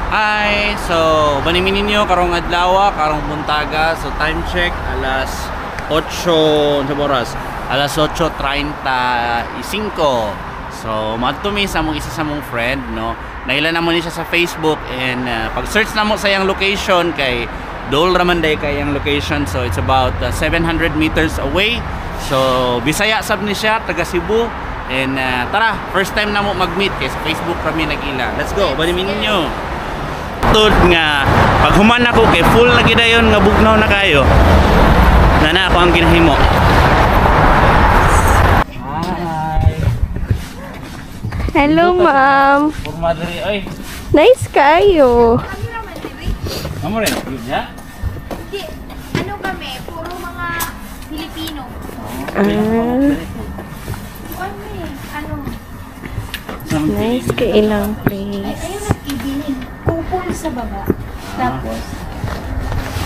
Hi! So, banimin ninyo karong adlaw, karong buntaga. So, time check, alas 8, sa oras? Alas 8:35. So, madtumi sa mong isa sa mong friend, no? Naila na mo ni siya sa Facebook and pag-search na mo sa iyang location kay Dole Ramanday kay iyang location. So, it's about 700 meters away. So, Bisaya sab ni siya, taga Cebu. And tara, first time na mo mag-meet kay sa Facebook kami nag-ila. Let's go, banimin ninyo. Tod nga pag human ako kay full lagi dayon nga bugnaw na kayo na ako ang ginahimo. Hi. Hello, ma'am. Formadri oy. Nice kayo. Amo rin yun ya? Hindi, ano kami, puro mga Pilipino. Nice ka ilang place. Ayun ang ibinin, kupol sa baba. Tapos,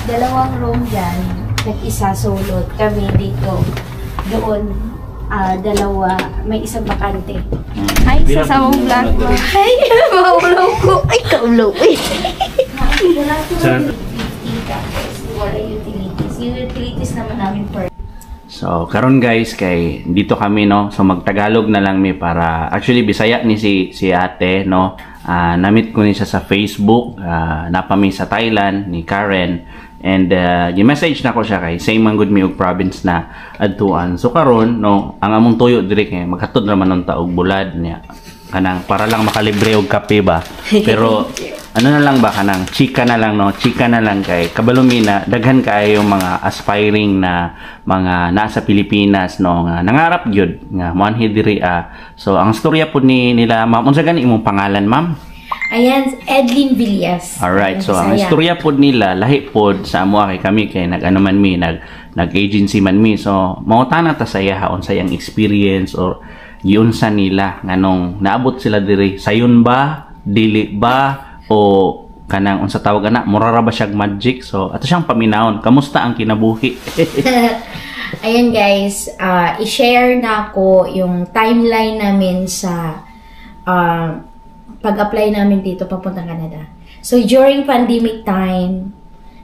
dalawang room dyan, nag-isa sulot. Kami dito, doon, dalawa, may isang bakante. Ay, sa samong vlog mo. Ay, maulaw ko. Ay, kaulaw. Ay. Wala ito wala utilities. Yung utilities naman namin per. So, karon guys, kay dito kami, no? So, magtagalog na lang mi para, actually, Bisaya ni si ate, no? Namit ko ni siya sa Facebook, napami sa Thailand, ni Karen, and i-message na ko siya kay same man good mi og province na adtuan. So, karon no, ang among tuyo diri kay maghatod naman ng taog bulad niya. Kanang para lang makalibre og kape ba. Pero ano na lang ba kanang chika na lang, no, chika na lang kay kabalumina daghan kayo yung mga aspiring na mga nasa Pilipinas, no, nga nangarap gyud nga moanhi diri. So ang storya pud ni nila ma'am, unsa gani imong pangalan ma'am? Ayan, Edlin Villas. Alright, so ang istorya pod nila lahi pod sa amo kay kami kay nag-ano man mi nag-agency man mi. So mangutana ta sa iya unsa yang experience or giunsa nila nganong naabot sila diri, sayon ba, dili ba, o kanang unsa tawag ana, murara ba siyang magic? So ato siyang paminawon, kamusta ang kinabuhi? Ayan guys, i-share na ako yung timeline namin sa pag-apply namin dito papuntang Canada. So during pandemic time,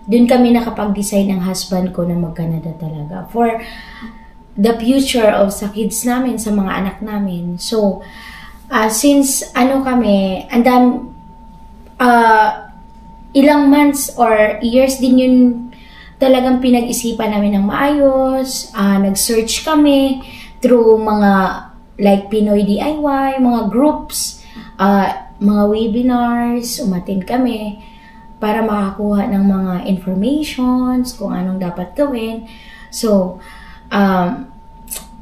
dun kami nakapag-decide ng husband ko na mag-Canada talaga for the future of sa kids namin, sa mga anak namin. So since ano kami, ilang months or years din yun talagang pinag-isipan namin ng maayos. Nag-search kami through mga like Pinoy DIY, mga groups, mga webinars, umattend kami para makakuha ng mga informations kung anong dapat gawin. So,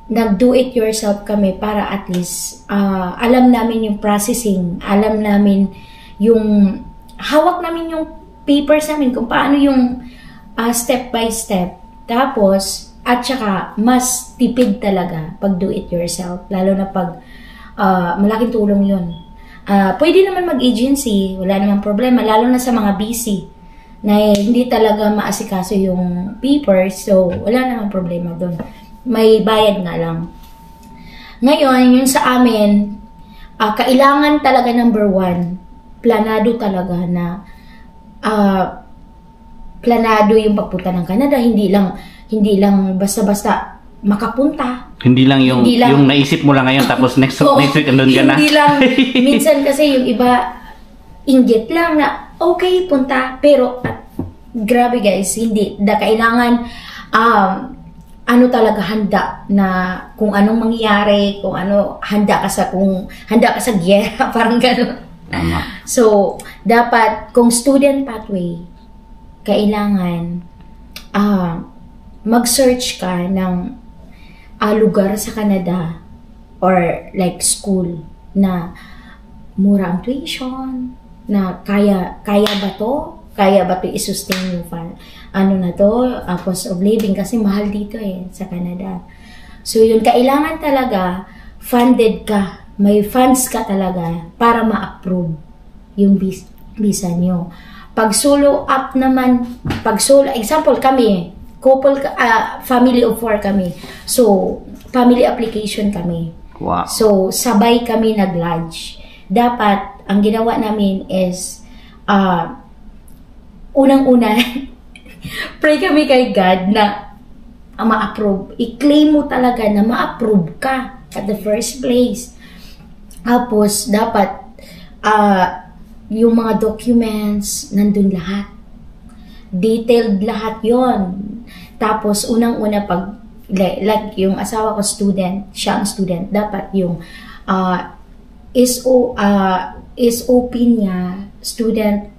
nag-do-it-yourself kami para at least alam namin yung processing, alam namin yung hawak namin yung papers namin kung paano yung step by step. Tapos, at saka mas tipid talaga pag do-it-yourself, lalo na pag malaking tulong yun. Pwede naman mag-agency, wala namang problema, lalo na sa mga busy na hindi talaga maasikaso yung papers, so wala namang problema doon. May bayad nga lang. Ngayon, yung sa amin, kailangan talaga number 1, planado talaga na planado yung pagpunta ng Canada, hindi lang basta-basta makapunta. Hindi lang yung naisip mo lang ngayon tapos next week andun ka na. Hindi lang. Minsan kasi yung iba inggit lang na okay, punta. Pero grabe guys, hindi. Kailangan ano talaga handa na kung anong mangyayari, kung ano, handa ka sa giyera, parang gano'n. So, dapat kung student pathway, kailangan mag-search ka ng lugar sa Canada or like school na mura ang tuition, na kaya ba to? Kaya ba to i-sustain yung cost of living kasi mahal dito sa Canada. So yun, kailangan talaga funded ka, may funds ka talaga para ma-approve yung visa nyo. Pag solo up naman, example kami, couple, family of 4 kami. So, family application kami. Wow. So, sabay kami nag-lodge. Dapat, ang ginawa namin is, unang-una, pray kami kay God na ma-approve. I-claim mo talaga na ma-approve ka at the first place. Tapos, dapat yung mga documents, nandun lahat. Detailed lahat yon. Tapos, unang-una pag, like yung asawa ko student, siya ang student, dapat yung SOP niya, student,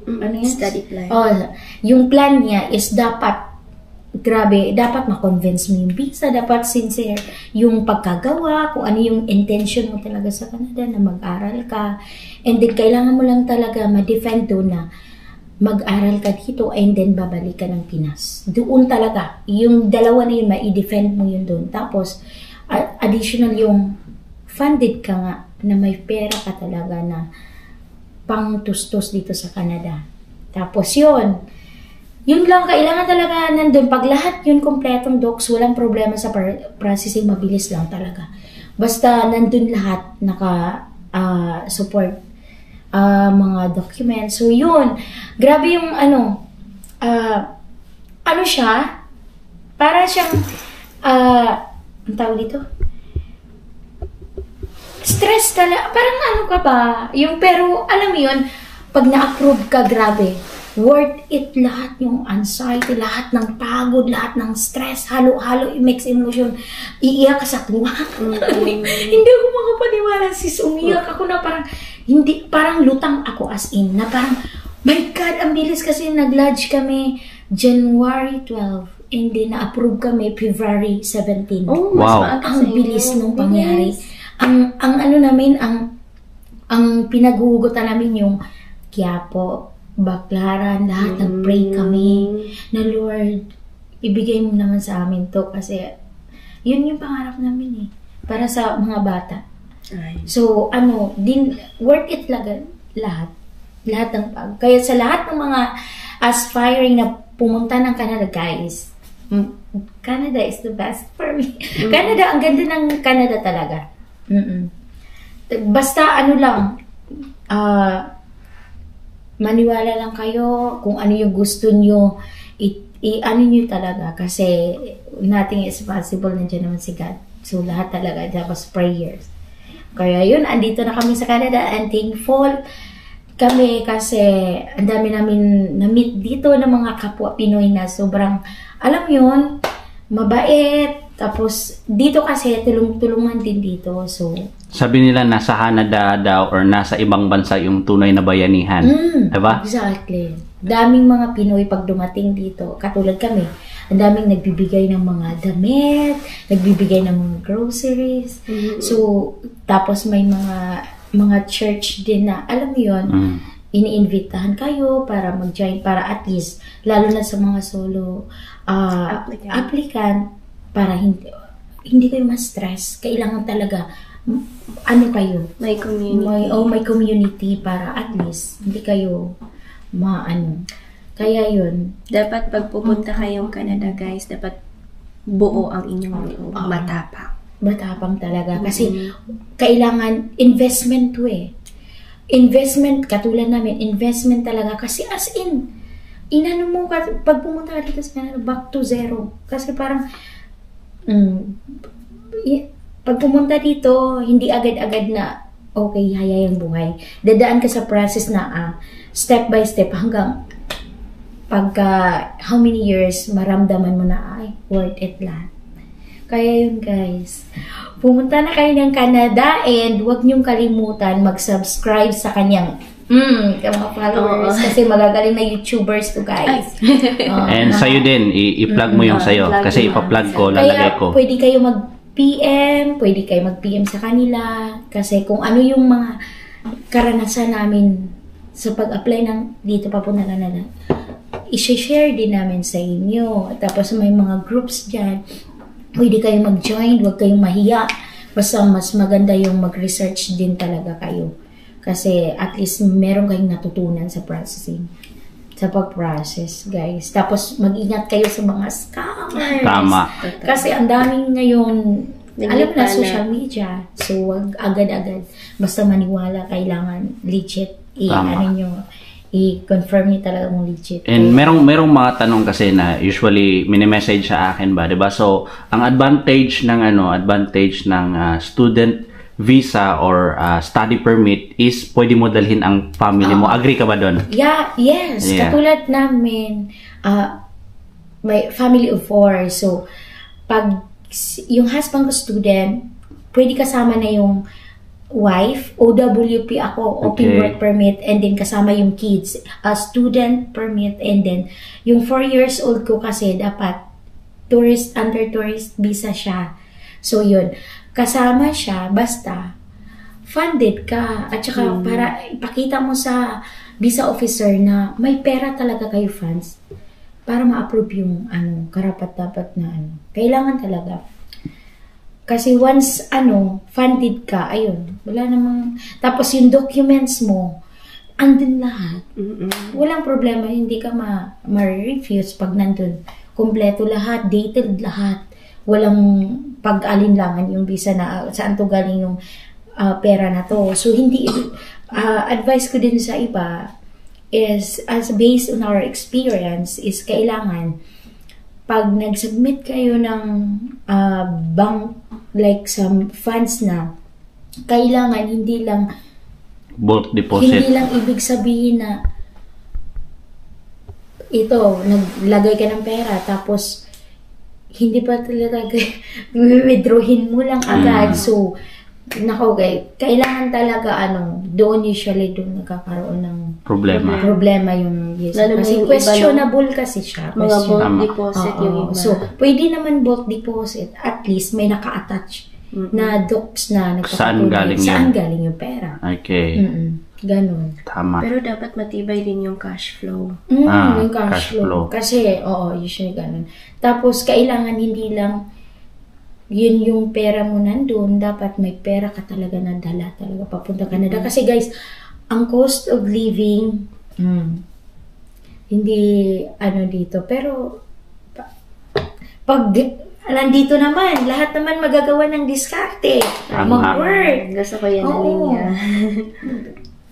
ano yan? Study plan. Yung plan niya is dapat, grabe, dapat ma-convince mo yung visa, dapat sincere yung pagkagawa, kung ano yung intention mo talaga sa Canada, na mag-aral ka. And then, kailangan mo lang talaga ma-defend doon na mag-aral ka dito and then babalik ka ng Pinas. Doon talaga. Yung dalawa na yun, ma-i-defend mo yun doon. Tapos, additional yung funded ka nga na may pera ka talaga na pang tustos dito sa Canada. Tapos yun lang, kailangan talaga nandun. Pag lahat yun kompletong docs, walang problema sa processing, mabilis lang talaga. Basta nandun lahat, naka-support mga documents. So yun, grabe yung ano siya, para siyang, ang tawag dito? Stress talaga. Parang ano ka ba? Pero alam mo yun, pag na-approve ka, grabe. Worth it lahat yung anxiety, lahat ng pagod, lahat ng stress, halo-halo, mixed emotion. Iiyak ka sa tuwa. Hindi ako makapaniwala, sis. Umiyak ako na parang lutang ako as in, na parang, my God, ang bilis kasi nag-lodge kami January 12. And then na-approve kami February 17. Oh, wow. Ang bilis nung pangyari. Ang ano namin, ang pinaghuhugutan namin yung Quiapo, Baclaran, lahat nag-pray kami na Lord, ibigay mo naman sa amin to kasi yun yung pangarap namin para sa mga bata. So, worth it lahat ng kaya sa lahat ng mga aspiring na pumunta ng Canada, guys, Canada is the best for me. Canada, ang ganda ng Canada talaga. Basta maniwala lang kayo kung ano yung gusto nyo, ano nyo talaga, kasi nothing is possible, nandiyan naman si God. So lahat talaga, tapos prayers. Kaya yun, andito na kami sa Canada and thankful kami kasi ang dami namin na-meet dito ng mga kapwa Pinoy na sobrang, alam yun, mabait. Tapos, dito kasi, tulong-tulungan din dito. So, sabi nila nasa Canada daw or nasa ibang bansa yung tunay na bayanihan. Diba? Exactly. Daming mga Pinoy pag dumating dito. Katulad kami. Ang daming nagbibigay ng mga damit, nagbibigay ng mga groceries. So, tapos may mga church din na, alam mo yun, iniinvitahan kayo para mag-join, para at least, lalo na sa mga solo applicant, para hindi kayo ma-stress. Kailangan talaga kayo, may community. May community para at least hindi kayo kaya yun, dapat pag pupunta kayong Canada, guys, dapat buo ang inyong loob. Matapang talaga kasi kailangan investment to investment, katulad namin, investment talaga kasi as in inano mo pag pumunta ka dito sa Canada, back to zero kasi parang pag pumunta dito, hindi agad-agad na okay, hayayang buhay. Dadaan ka sa process na step by step hanggang pagka how many years maramdaman mo na worth it lahat. Kaya yun, guys. Pumunta na kayo ng Canada and huwag niyong kalimutan mag-subscribe sa kanyang mga followers kasi magagaling na YouTubers to, guys. And sa'yo din, i-plug mo yung sa'yo kasi ipa-plug ko, lalagay ko. Kaya pwede kayo mag-PM sa kanila kasi kung ano yung mga karanasan namin sa pag-apply ng dito papunta na i-share din namin sa inyo. Tapos may mga groups dyan, pwede kayo mag-join, huwag kayong mahiya. Basta mas maganda yung mag-research din talaga kayo. Kasi at least meron kayong natutunan sa processing. Sa pag-process, guys. Tapos mag-ingat kayo sa mga scammers. Tama. Kasi ang daming ngayon, alam na social media. So wag agad-agad. Basta maniwala, kailangan legit. i-confirm niyo talaga kung legit. And merong mga tanong kasi na usually mini-message sa akin ba, 'di ba? So, ang advantage ng student visa or study permit is pwede mo dalhin ang family mo. Agree ka ba doon? Yes. Katulad namin, may family of 4. So, pag yung husband ko student, pwede kasama na yung wife, OWP ako, open work permit, and then kasama yung kids, student permit, and then yung 4 years old ko kasi dapat under tourist visa siya. So yun, kasama siya, basta funded ka, at saka para ipakita mo sa visa officer na may pera talaga kayo funds para ma-approve yung karapat-dapat na kailangan talaga. Kasi once, funded ka, ayun, wala namang, tapos yung documents mo, andun lahat. Walang problema, hindi ka ma-refuse pag nandun. Kompleto lahat, dated lahat. Walang pag-alinlangan yung visa na saan to galing yung pera na to. So, hindi, advice ko din sa iba is, as based on our experience, is kailangan, pag nag-submit kayo ng bank, like some funds na, kailangan hindi lang bulk deposit. Hindi lang ibig sabihin na ito, naglagay ka ng pera, tapos hindi pa talaga withdrawin mo lang agad. So, kailangan talaga doon usually doon nagkakaroon ng problema yung kasi questionable kasi siya. Mga bulk deposit yung iba. So, pwede naman bulk deposit, at least may naka-attach na docs na nagpapatuloy saan galing yung pera. Okay. Ganun. Tama. Pero dapat matibay din yung cash flow. Yung cash flow. Kasi, usually ganun. Tapos, kailangan hindi lang yun yung pera mo nandun, dapat may pera ka talaga na dala talaga papunta Canada. Kasi guys, ang cost of living, hindi dito. Pero, pag nandito naman, lahat naman magagawa ng diskarte. Mag-work. Gusto ko yan na linya.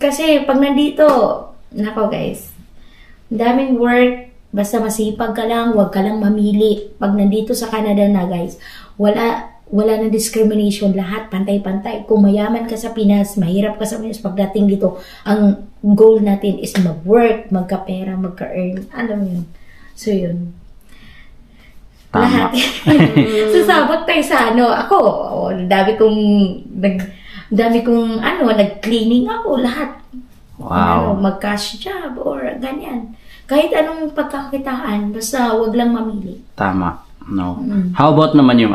Kasi pag nandito, guys, daming work, basta masipag ka lang, huwag ka lang mamili. Pag nandito sa Canada na guys, wala na discrimination, lahat pantay-pantay. Kung mayaman ka sa Pinas, mahirap ka sa Pinas, pagdating dito, ang goal natin is mag-work, magka-pera, magka-earn. Alam mo yun. So yun. Tama. Lahat. Sasabot tayo sa ako, dami kong nag-cleaning ako, lahat. Wow. Mag-cash job or ganyan. Kahit anong pagkakakitaan, basta wag lang mamili. Tama. No. How about naman yung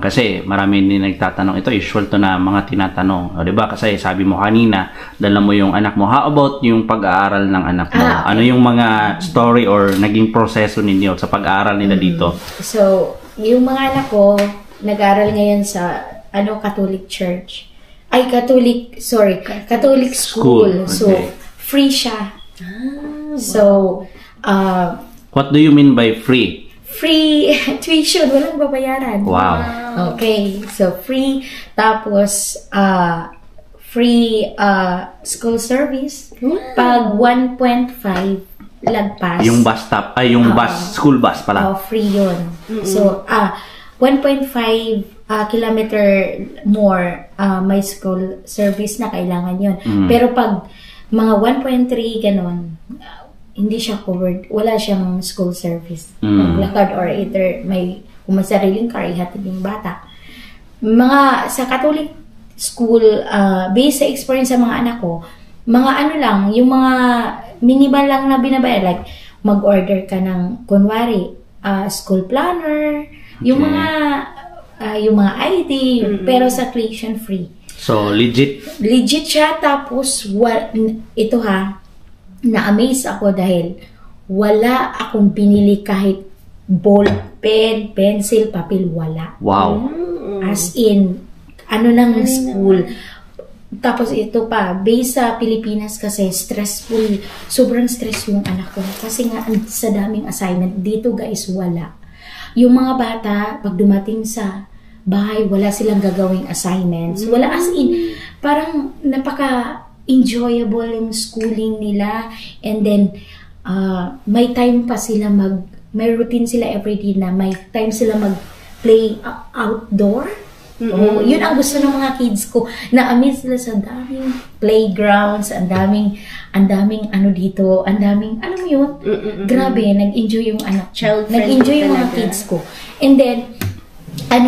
kasi marami din nagtatanong, ito usual to na mga tinatanong, 'di ba? Kasi sabi mo kanina, dala mo yung anak mo. How about yung pag-aaral ng anak mo? Okay. Ano yung mga story or naging proseso ninyo sa pag-aaral nila dito? So, yung mga anak ko nag-aaral ngayon sa Catholic Church. Catholic school. Okay. So, free siya. So, what do you mean by free? Free tuition, walang babayaran. Wow. Okay, so free, tapos free school service. Pag 1.5 lagpas. Yung bus stop, school bus pala. Free yun. So, 1.5 kilometer more may school service na kailangan yun. Pero pag mga 1.3 ganon, hindi siya covered. Wala siyang school service. Maglakad or either kung may sariling car, ihatid yung bata. Sa Catholic school, based sa experience sa mga anak ko, mga yung mga minimal lang na binabayad, like mag-order ka ng, kunwari, school planner, yung mga ID, pero sa tuition free. So, legit? Legit siya, tapos, ito na-amaze ako dahil wala akong binili kahit ball pen, pencil, papel, wala. Wow. As in, ng school. Tapos ito pa, based sa Pilipinas kasi, stressful. Sobrang stress yung anak ko. Kasi nga, sa daming assignment, dito guys, wala. Yung mga bata, pag dumating sa bahay, wala silang gagawing assignments. Wala as in, parang enjoyable yung schooling nila. And then, may time pa sila may routine sila everyday na may time sila mag-play outdoor. Yun ang gusto ng mga kids ko. Na-amaze sila sa daming playgrounds, ang daming ano dito, ang daming, alam mo yun? Grabe, nag-enjoy yung anak. Nag-enjoy yung mga kids ko. And then,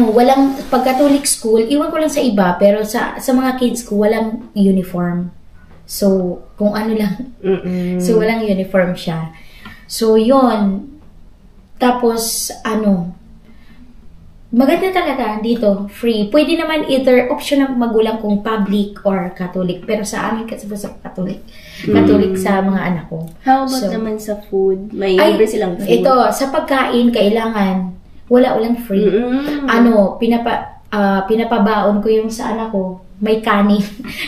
walang pag-Catholic school, iwan ko lang sa iba, pero sa mga kids ko, walang uniform. So, kung ano lang. So, walang uniform siya. So, yun. Tapos, maganda talaga dito, free. Pwede naman either option ng magulang kung public or Catholic. Pero sa amin kasi sa Catholic. Catholic sa mga anak ko. How about naman sa food? May libre silang food? Ito, sa pagkain, kailangan walang free. Pinapabaon ko yung sa anak ko. May kanin.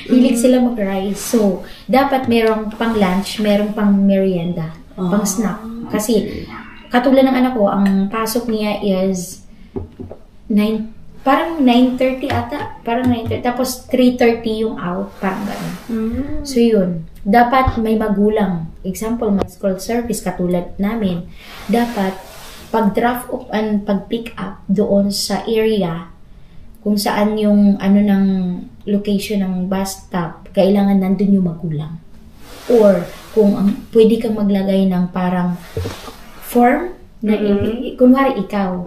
Hilig sila mag-rice. So, dapat merong pang lunch, merong pang merienda, pang snack. Kasi, katulad ng anak ko, ang pasok niya is parang 9:30 ata. Parang 9:30. Tapos 3:30 yung out. Parang gano'n. So yun. Dapat may magulang. Example, may school service katulad namin. Dapat pag-drop off and pag-pick up doon sa area kung saan yung ng location ng bus stop, kailangan nandun yung magulang. Or kung pwede kang maglagay ng parang form na kunwari ikaw.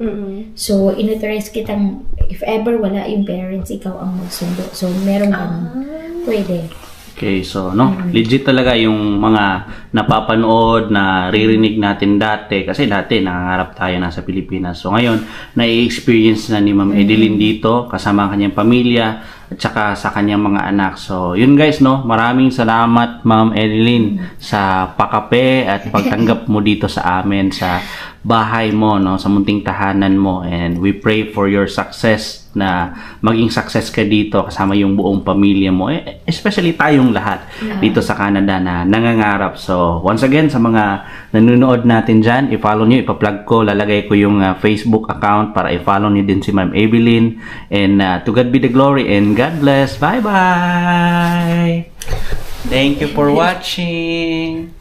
So, inauthorize kitang, if ever wala yung parents, ikaw ang magsundo. So, meron ganun. Pwede. Okay, so legit talaga yung mga napapanood na ririnig natin dati kasi dati nangangarap tayo nasa Pilipinas. So ngayon, na-experience na ni Ma'am Edeline dito kasama ang kanyang pamilya at saka sa kanyang mga anak. So yun guys, maraming salamat Ma'am Edeline sa pakape at pagtanggap mo dito sa amin sa bahay mo, sa munting tahanan mo, and we pray for your success, na maging success ka dito kasama yung buong pamilya mo, especially tayong lahat dito sa Canada na nangangarap. So once again, sa mga nanonood natin dyan, i-follow nyo, ipa-plug ko, lalagay ko yung Facebook account para i-follow nyo din si Ma'am Edeline, and to God be the glory and God bless. Bye bye. Thank you for watching.